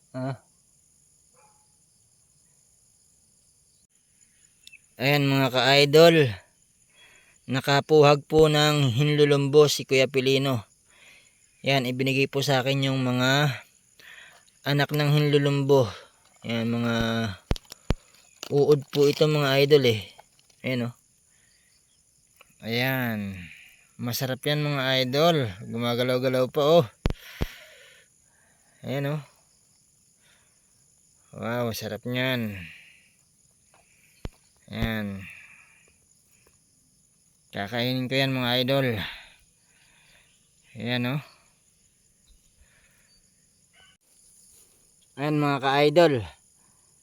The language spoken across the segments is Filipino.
Ah. Ayan mga ka-idol, nakapuhag po ng hinlulumbo si Kuya Pilino. Yan, ibinigay po sa akin yung mga anak ng hinlulumbo. Yan, mga uod po ito mga idol eh. Ayan o. Ayan. Masarap yan mga idol. Gumagalaw-galaw pa oh. Ayan o. Wow, sarap nyan. Ayan. Kakainin ko yan mga idol. Ayan o. Ayan mga ka-idol.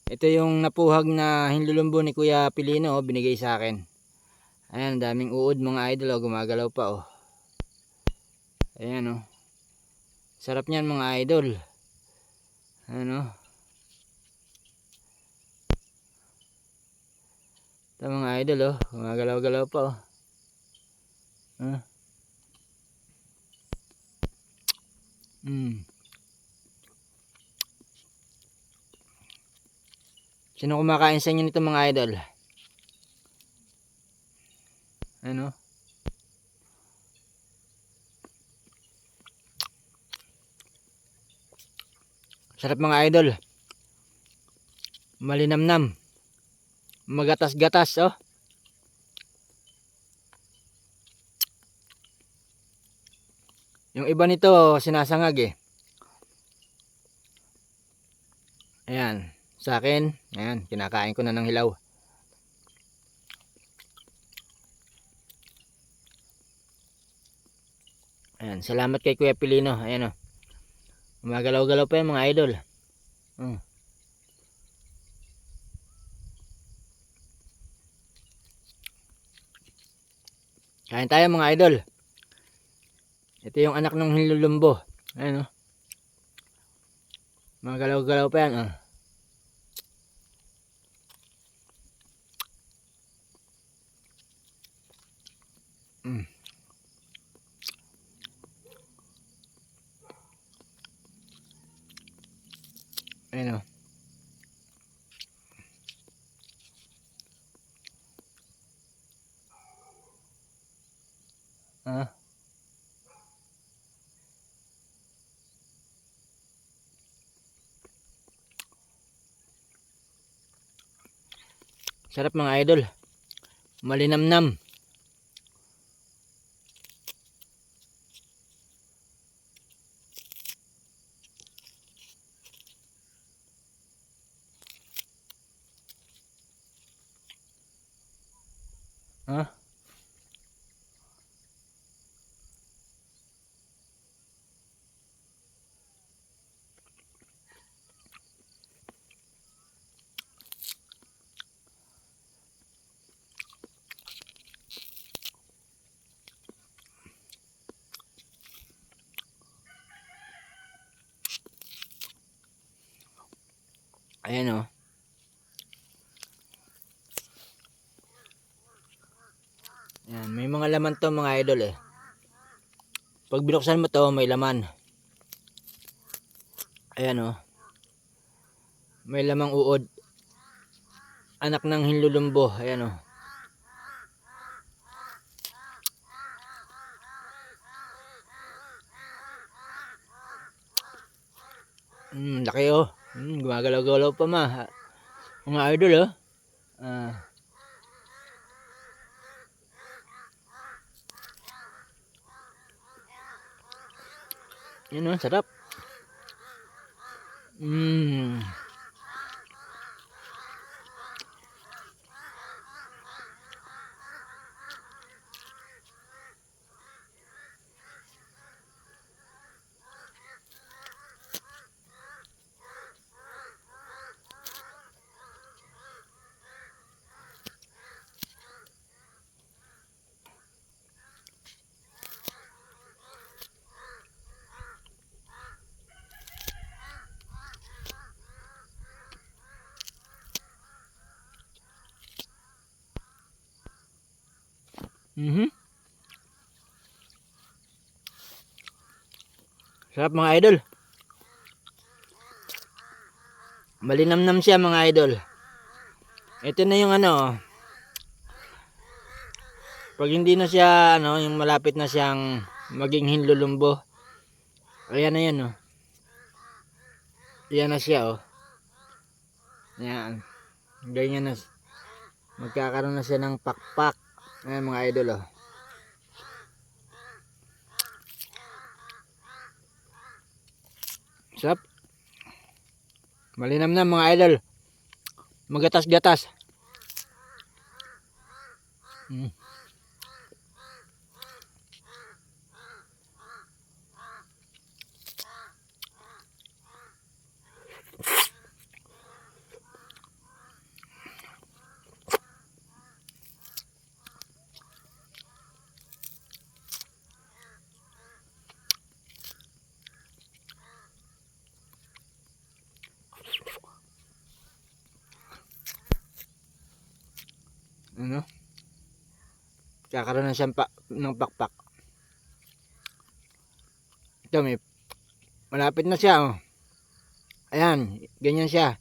Ito yung napuhag na hinlulumbo ni Kuya Pilino oh, binigay sa akin. Ayan, daming uod mga idol oh, gumagalaw pa oh. Ayan oh. Sarap niyan mga idol. Ayan oh. Ito mga idol oh, gumagalaw-galaw pa oh. Sino kumakain sa inyo nito mga idol? Ano? Sarap mga idol. Malinamnam. Magatas-gatas oh. Yung iba nito sinasangag eh. Ayan. Sa akin, ayan, kinakain ko na ng hilaw. Ayan, salamat kay Kuya Pilino. Ayan oh. Gumagalaw-galaw pa yung mga idol. Kain tayo mga idol. Ito yung anak ng hinlulumbo. Ayan oh. Gumagalaw-galaw pa yan oh. Ayan o. Sarap mga idol. Malinamnam. Ayan o. Ayan, may mga laman to mga idol eh. Pag binuksan mo to, may laman. Ayan o. May lamang uod. Anak ng hinlulumbo. Ayan o. Laki o. Gumagalaw-galaw pa mga idol o. Yan o, sarap. Sarap mga idol. Malinamnam siya mga idol. Ito na yung ano, pag hindi na siya ano, yung malapit na siyang maging hinlulumbo. Ayan na yan oh. Ayan na siya oh. Ayan. Ganyan na. Magkakaroon na siya ng pakpak. Ayan mga idol oh. Sarap. Malinam na mga idol. Magatas-gatas. Ano? Kakaroon na siyang ng pakpak. Ito may malapit na siya oh. Ayan, ganyan siya.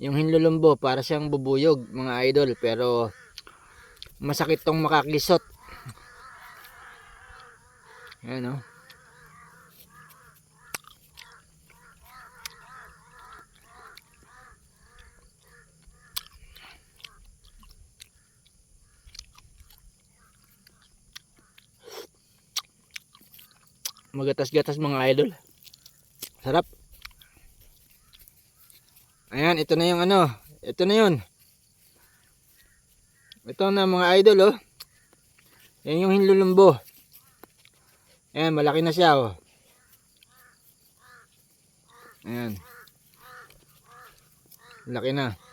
Yung hinlulumbo para siyang bubuyog mga idol, pero masakit tong makakisot. Ayan oh. Magatas-gatas mga idol. Sarap. Ayan, ito na yung ano. Ito na yun. Ito na mga idol oh. Yan yung hinlulumbo. Ayan, malaki na siya oh. Ayan. Laki na.